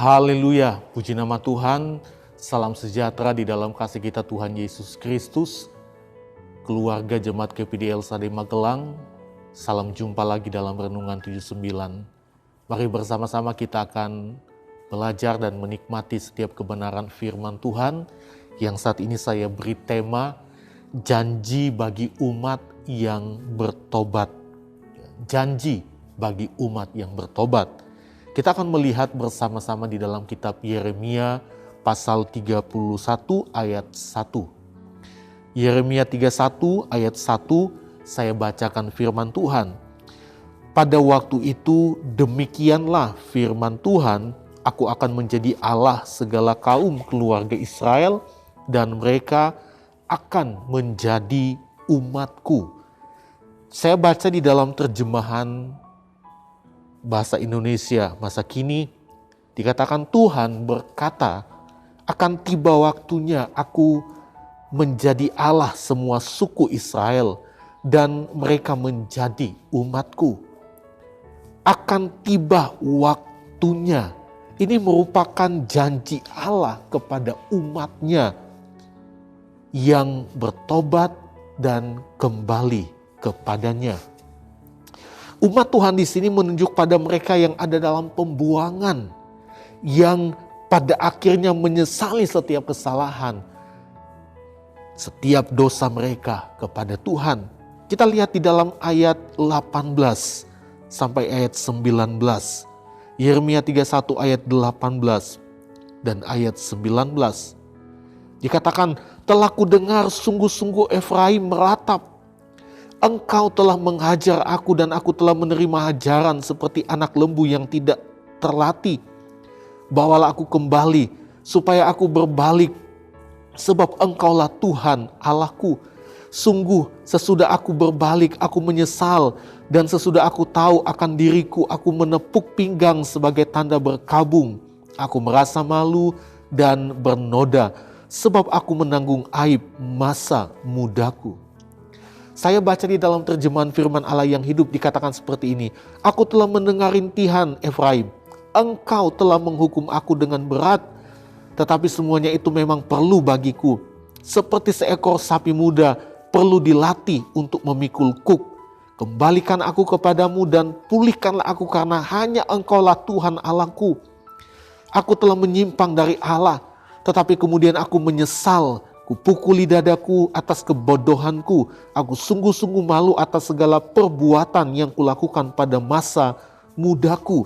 Haleluya, puji nama Tuhan, salam sejahtera di dalam kasih kita Tuhan Yesus Kristus, keluarga Jemaat GPD LSAD Magelang, salam jumpa lagi dalam Renungan 79. Mari bersama-sama kita akan belajar dan menikmati setiap kebenaran firman Tuhan, yang saat ini saya beri tema, janji bagi umat yang bertobat. Janji bagi umat yang bertobat. Kita akan melihat bersama-sama di dalam kitab Yeremia pasal 31 ayat 1. Yeremia 31 ayat 1, saya bacakan firman Tuhan. Pada waktu itu demikianlah firman Tuhan, aku akan menjadi Allah segala kaum keluarga Israel dan mereka akan menjadi umatku. Saya baca di dalam terjemahan bahasa Indonesia masa kini, dikatakan Tuhan berkata, akan tiba waktunya aku menjadi Allah semua suku Israel dan mereka menjadi umatku. Akan tiba waktunya. Ini merupakan janji Allah kepada umatnya yang bertobat dan kembali kepadanya. Umat Tuhan di sini menunjuk pada mereka yang ada dalam pembuangan, yang pada akhirnya menyesali setiap kesalahan, setiap dosa mereka kepada Tuhan. Kita lihat di dalam ayat 18 sampai ayat 19. Yeremia 31 ayat 18 dan ayat 19. Dikatakan, telah kudengar sungguh-sungguh Efraim meratap. Engkau telah menghajar aku dan aku telah menerima hajaran seperti anak lembu yang tidak terlatih. Bawalah aku kembali supaya aku berbalik, sebab engkaulah Tuhan Allahku. Sungguh sesudah aku berbalik aku menyesal, dan sesudah aku tahu akan diriku aku menepuk pinggang sebagai tanda berkabung. Aku merasa malu dan bernoda sebab aku menanggung aib masa mudaku. Saya baca di dalam terjemahan firman Allah yang hidup dikatakan seperti ini. Aku telah mendengar rintihan Efraim. Engkau telah menghukum aku dengan berat. Tetapi semuanya itu memang perlu bagiku. Seperti seekor sapi muda perlu dilatih untuk memikul kuk. Kembalikan aku kepadamu dan pulihkanlah aku karena hanya engkaulah Tuhan Allahku. Aku telah menyimpang dari Allah. Tetapi kemudian aku menyesal. Kupukuli dadaku atas kebodohanku. Aku sungguh-sungguh malu atas segala perbuatan yang kulakukan pada masa mudaku.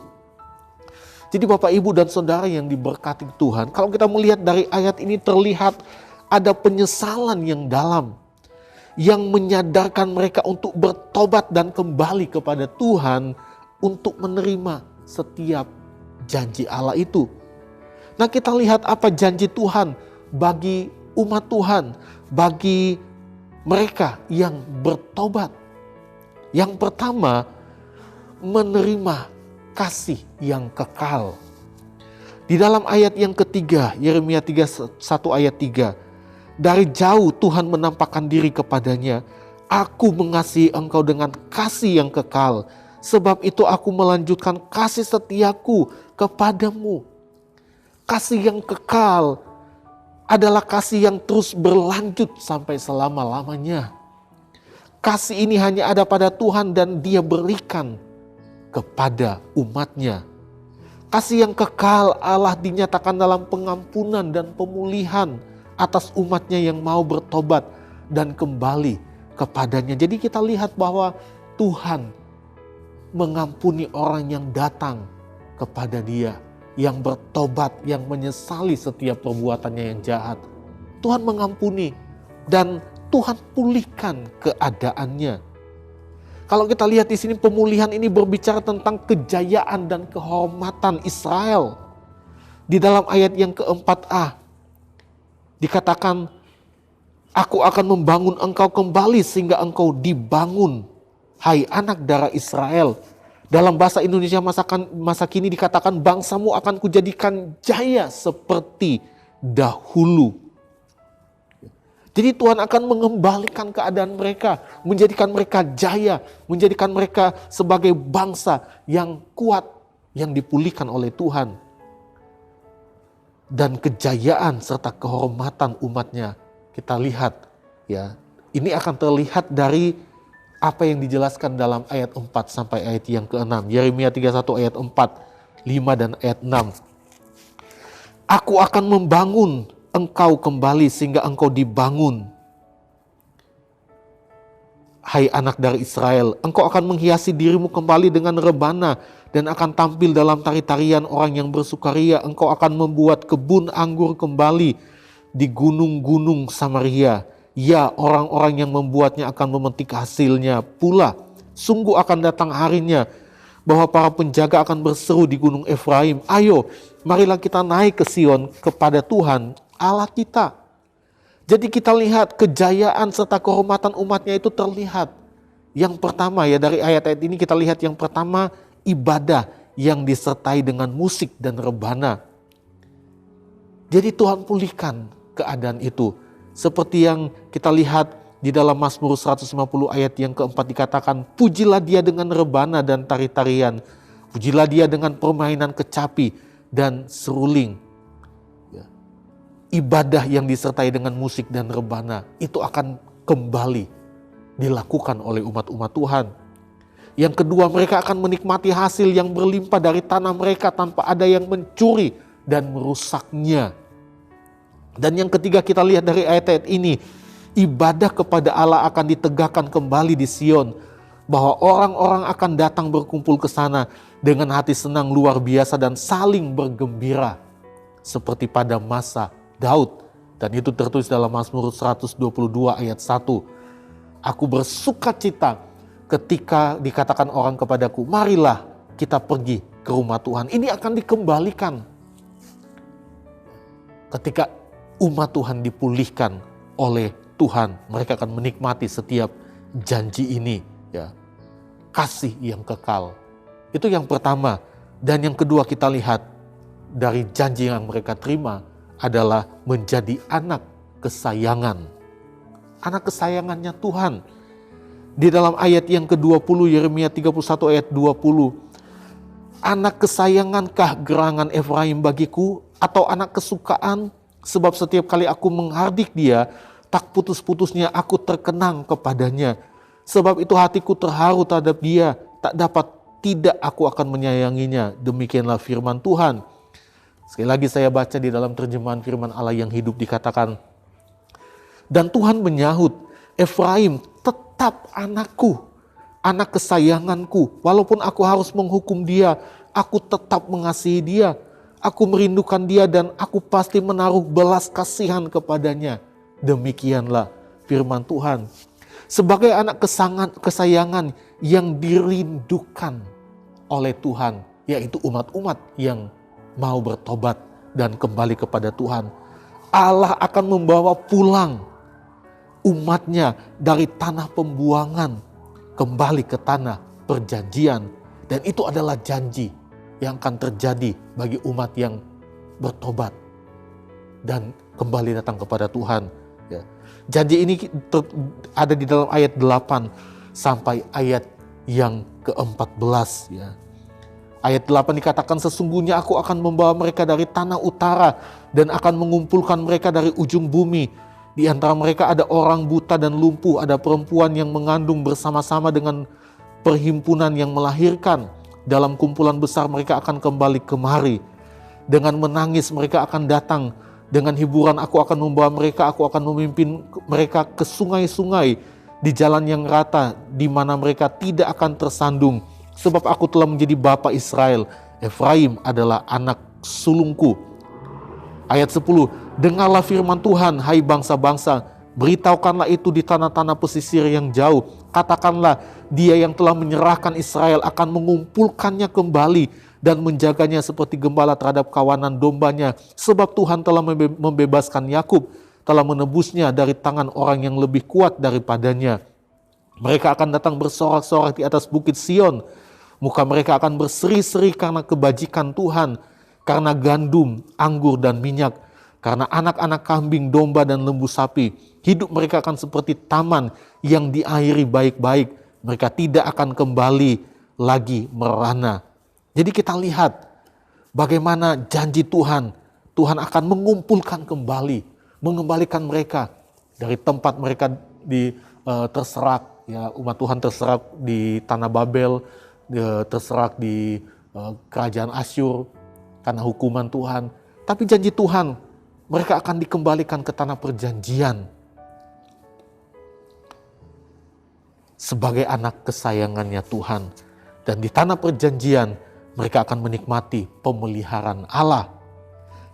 Jadi Bapak, Ibu, dan Saudara yang diberkati Tuhan, kalau kita melihat dari ayat ini terlihat ada penyesalan yang dalam, yang menyadarkan mereka untuk bertobat dan kembali kepada Tuhan untuk menerima setiap janji Allah itu. Nah, kita lihat apa janji Tuhan bagi umat Tuhan, bagi mereka yang bertobat. Yang pertama, menerima kasih yang kekal. Di dalam ayat yang ketiga, Yeremia 31 ayat 3, dari jauh Tuhan menampakkan diri kepadanya, aku mengasihi engkau dengan kasih yang kekal, sebab itu aku melanjutkan kasih setiaku kepadamu. Kasih yang kekal adalah kasih yang terus berlanjut sampai selama-lamanya. Kasih ini hanya ada pada Tuhan dan Dia berikan kepada umatnya. Kasih yang kekal Allah dinyatakan dalam pengampunan dan pemulihan atas umatnya yang mau bertobat dan kembali kepadanya. Jadi kita lihat bahwa Tuhan mengampuni orang yang datang kepada Dia, yang bertobat, yang menyesali setiap perbuatannya yang jahat. Tuhan mengampuni dan Tuhan pulihkan keadaannya. Kalau kita lihat di sini, pemulihan ini berbicara tentang kejayaan dan kehormatan Israel. Di dalam ayat yang keempat-a dikatakan, aku akan membangun engkau kembali sehingga engkau dibangun, hai anak darah Israel. Dalam bahasa Indonesia masa kini dikatakan, bangsamu akan kujadikan jaya seperti dahulu. Jadi Tuhan akan mengembalikan keadaan mereka, menjadikan mereka jaya, menjadikan mereka sebagai bangsa yang kuat, yang dipulihkan oleh Tuhan. dan kejayaan serta kehormatan umatnya. Kita lihat ya, ini akan terlihat dari apa yang dijelaskan dalam ayat 4 sampai ayat yang ke-6. Yeremia 31 ayat 4, 5 dan ayat 6. Aku akan membangun engkau kembali sehingga engkau dibangun. Hai anak dari Israel, engkau akan menghiasi dirimu kembali dengan rebana dan akan tampil dalam tari-tarian orang yang bersukaria. Engkau akan membuat kebun anggur kembali di gunung-gunung Samaria. Ya, orang-orang yang membuatnya akan memetik hasilnya pula. Sungguh akan datang harinya bahwa para penjaga akan berseru di gunung Efraim, ayo, marilah kita naik ke Sion kepada Tuhan Allah kita. Jadi kita lihat kejayaan serta kehormatan umatnya itu terlihat. Yang pertama ya, dari ayat-ayat ini kita lihat yang pertama, ibadah yang disertai dengan musik dan rebana. Jadi Tuhan pulihkan keadaan itu. Seperti yang kita lihat di dalam Mazmur 150 ayat yang keempat dikatakan, pujilah dia dengan rebana dan tari-tarian. Pujilah dia dengan permainan kecapi dan seruling. Ibadah yang disertai dengan musik dan rebana itu akan kembali dilakukan oleh umat-umat Tuhan. Yang kedua, mereka akan menikmati hasil yang berlimpah dari tanah mereka tanpa ada yang mencuri dan merusaknya. Dan yang ketiga kita lihat dari ayat-ayat ini, ibadah kepada Allah akan ditegakkan kembali di Sion, bahwa orang-orang akan datang berkumpul ke sana dengan hati senang luar biasa dan saling bergembira seperti pada masa Daud. Dan itu tertulis dalam Mazmur 122 ayat 1. Aku bersuka cita ketika dikatakan orang kepadaku, marilah kita pergi ke rumah Tuhan. Ini akan dikembalikan ketika umat Tuhan dipulihkan oleh Tuhan. Mereka akan menikmati setiap janji ini ya, kasih yang kekal. Itu yang pertama. Dan yang kedua kita lihat dari janji yang mereka terima adalah menjadi anak kesayangan. Anak kesayangannya Tuhan. Di dalam ayat yang ke-20 Yeremia 31 ayat 20. Anak kesayangankah gerangan Efraim bagiku atau anak kesukaan? Sebab setiap kali aku menghardik dia, tak putus-putusnya aku terkenang kepadanya. Sebab itu hatiku terharu terhadap dia, tak dapat tidak aku akan menyayanginya. Demikianlah firman Tuhan. Sekali lagi saya baca di dalam terjemahan firman Allah yang hidup dikatakan, dan Tuhan menyahut, Efraim tetap anakku, anak kesayanganku. Walaupun aku harus menghukum dia, aku tetap mengasihi dia. Aku merindukan dia dan aku pasti menaruh belas kasihan kepadanya. Demikianlah firman Tuhan. Sebagai anak kesayangan yang dirindukan oleh Tuhan, yaitu umat-umat yang mau bertobat dan kembali kepada Tuhan, Allah akan membawa pulang umatnya dari tanah pembuangan kembali ke tanah perjanjian. Dan itu adalah janji yang akan terjadi bagi umat yang bertobat dan kembali datang kepada Tuhan. Ya. Janji ini ada di dalam ayat 8 sampai ayat yang ke-14 ya. Ayat 8 dikatakan, sesungguhnya aku akan membawa mereka dari tanah utara dan akan mengumpulkan mereka dari ujung bumi. Di antara mereka ada orang buta dan lumpuh, ada perempuan yang mengandung bersama-sama dengan perhimpunan yang melahirkan. Dalam kumpulan besar mereka akan kembali kemari. Dengan menangis mereka akan datang. Dengan hiburan aku akan membawa mereka, aku akan memimpin mereka ke sungai-sungai di jalan yang rata, di mana mereka tidak akan tersandung. Sebab aku telah menjadi bapa Israel, Efraim adalah anak sulungku. Ayat 10, dengarlah firman Tuhan, hai bangsa-bangsa, beritahukanlah itu di tanah-tanah pesisir yang jauh. Katakanlah, dia yang telah menyerahkan Israel akan mengumpulkannya kembali dan menjaganya seperti gembala terhadap kawanan dombanya. Sebab Tuhan telah membebaskan Yakub, telah menebusnya dari tangan orang yang lebih kuat daripadanya. Mereka akan datang bersorak-sorak di atas bukit Sion. Muka mereka akan berseri-seri karena kebajikan Tuhan, karena gandum, anggur dan minyak, karena anak-anak kambing, domba dan lembu sapi. Hidup mereka akan seperti taman yang diairi baik-baik. Mereka tidak akan kembali lagi merana. Jadi kita lihat bagaimana janji Tuhan Tuhan akan mengumpulkan kembali, mengembalikan mereka dari tempat mereka terserak, ya, umat Tuhan terserak di tanah Babel, terserak di kerajaan Asyur karena hukuman Tuhan. Tapi janji Tuhan, mereka akan dikembalikan ke tanah perjanjian sebagai anak kesayangannya Tuhan. Dan di tanah perjanjian mereka akan menikmati pemeliharaan Allah.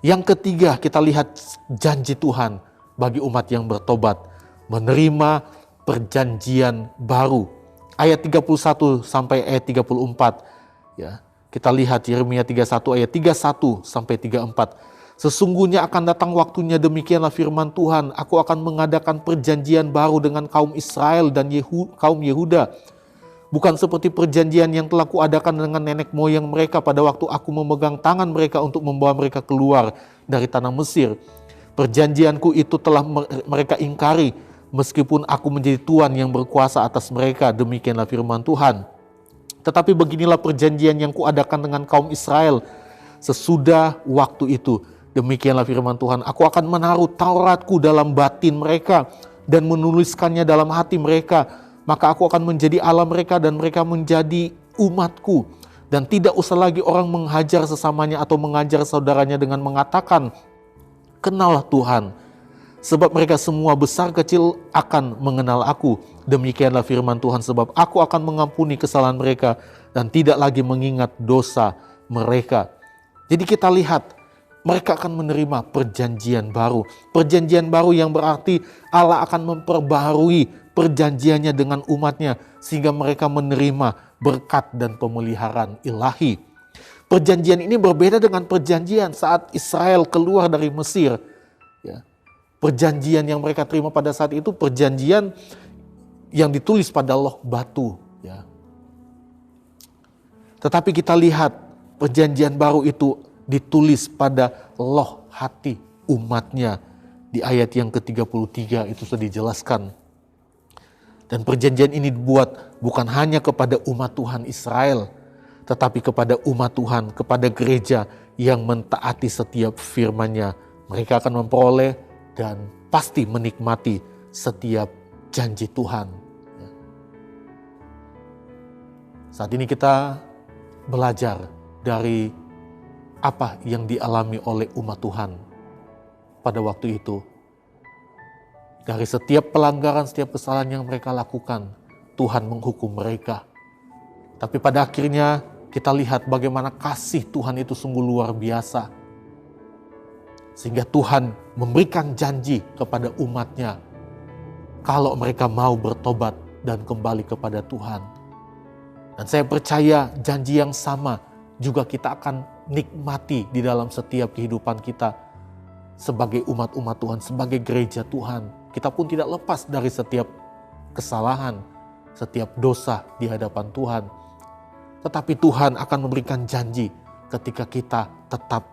Yang ketiga, kita lihat janji Tuhan bagi umat yang bertobat, menerima perjanjian baru. Ayat 31 sampai ayat 34. Ya, kita lihat Yeremia 31 ayat 31 sampai 34. Sesungguhnya akan datang waktunya, demikianlah firman Tuhan, aku akan mengadakan perjanjian baru dengan kaum Israel dan kaum Yehuda. Bukan seperti perjanjian yang telah kuadakan dengan nenek moyang mereka pada waktu aku memegang tangan mereka untuk membawa mereka keluar dari tanah Mesir. Perjanjianku itu telah mereka ingkari, meskipun aku menjadi Tuhan yang berkuasa atas mereka, demikianlah firman Tuhan. Tetapi beginilah perjanjian yang kuadakan dengan kaum Israel sesudah waktu itu. Demikianlah firman Tuhan, aku akan menaruh Tauratku dalam batin mereka dan menuliskannya dalam hati mereka. Maka aku akan menjadi Allah mereka dan mereka menjadi umatku. Dan tidak usah lagi orang menghajar sesamanya atau mengajar saudaranya dengan mengatakan, kenallah Tuhan. Sebab mereka semua besar kecil akan mengenal aku. Demikianlah firman Tuhan, sebab aku akan mengampuni kesalahan mereka dan tidak lagi mengingat dosa mereka. Jadi kita lihat, mereka akan menerima perjanjian baru. Perjanjian baru yang berarti Allah akan memperbaharui perjanjiannya dengan umatnya sehingga mereka menerima berkat dan pemeliharaan ilahi. Perjanjian ini berbeda dengan perjanjian saat Israel keluar dari Mesir. Ya. Perjanjian yang mereka terima pada saat itu perjanjian yang ditulis pada loh batu. Ya. Tetapi kita lihat perjanjian baru itu ditulis pada loh hati umatnya. Di ayat yang ke-33 itu sudah dijelaskan. Dan perjanjian ini dibuat bukan hanya kepada umat Tuhan Israel, tetapi kepada umat Tuhan, kepada gereja yang mentaati setiap firman-Nya. Mereka akan memperoleh dan pasti menikmati setiap janji Tuhan. Saat ini kita belajar dari apa yang dialami oleh umat Tuhan pada waktu itu. Dari setiap pelanggaran, setiap kesalahan yang mereka lakukan, Tuhan menghukum mereka. Tapi pada akhirnya kita lihat bagaimana kasih Tuhan itu sungguh luar biasa. Sehingga Tuhan memberikan janji kepada umatnya kalau mereka mau bertobat dan kembali kepada Tuhan. Dan saya percaya janji yang sama juga kita akan nikmati di dalam setiap kehidupan kita sebagai umat-umat Tuhan, sebagai gereja Tuhan. Kita pun tidak lepas dari setiap kesalahan, setiap dosa di hadapan Tuhan. Tetapi Tuhan akan memberikan janji ketika kita tetap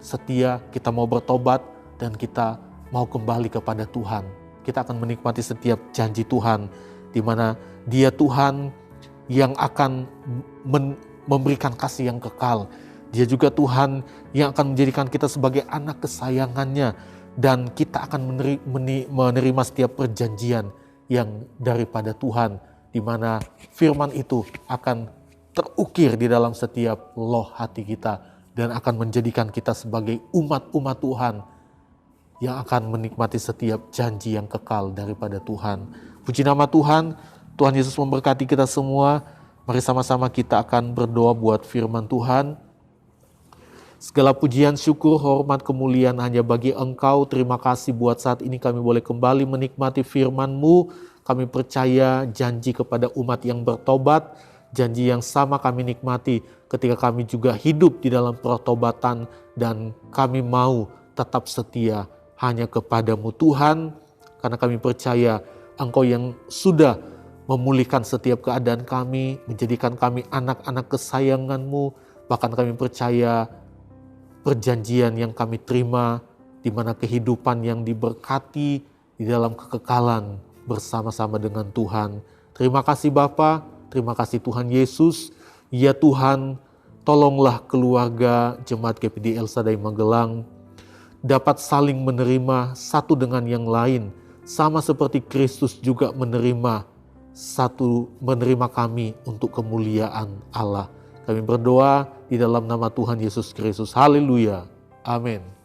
setia, kita mau bertobat dan kita mau kembali kepada Tuhan. Kita akan menikmati setiap janji Tuhan, di mana Dia Tuhan yang akan memberikan kasih yang kekal. Dia juga Tuhan yang akan menjadikan kita sebagai anak kesayangannya. Dan kita akan menerima setiap perjanjian yang daripada Tuhan, di mana firman itu akan terukir di dalam setiap loh hati kita dan akan menjadikan kita sebagai umat-umat Tuhan yang akan menikmati setiap janji yang kekal daripada Tuhan. Puji nama Tuhan, Tuhan Yesus memberkati kita semua. Mari sama-sama kita akan berdoa buat firman Tuhan. Segala pujian, syukur, hormat, kemuliaan hanya bagi Engkau. Terima kasih buat saat ini kami boleh kembali menikmati firman-Mu. Kami percaya janji kepada umat yang bertobat, janji yang sama kami nikmati ketika kami juga hidup di dalam pertobatan dan kami mau tetap setia hanya kepadamu Tuhan. Karena kami percaya Engkau yang sudah memulihkan setiap keadaan kami, menjadikan kami anak-anak kesayangan-Mu. Bahkan kami percaya perjanjian yang kami terima, di mana kehidupan yang diberkati di dalam kekekalan bersama-sama dengan Tuhan. Terima kasih Bapa, terima kasih Tuhan Yesus. Ya Tuhan, tolonglah keluarga Jemaat GPD El Shaddai Magelang dapat saling menerima satu dengan yang lain, sama seperti Kristus juga menerima kami untuk kemuliaan Allah. Kami berdoa di dalam nama Tuhan Yesus Kristus. Haleluya. Amin.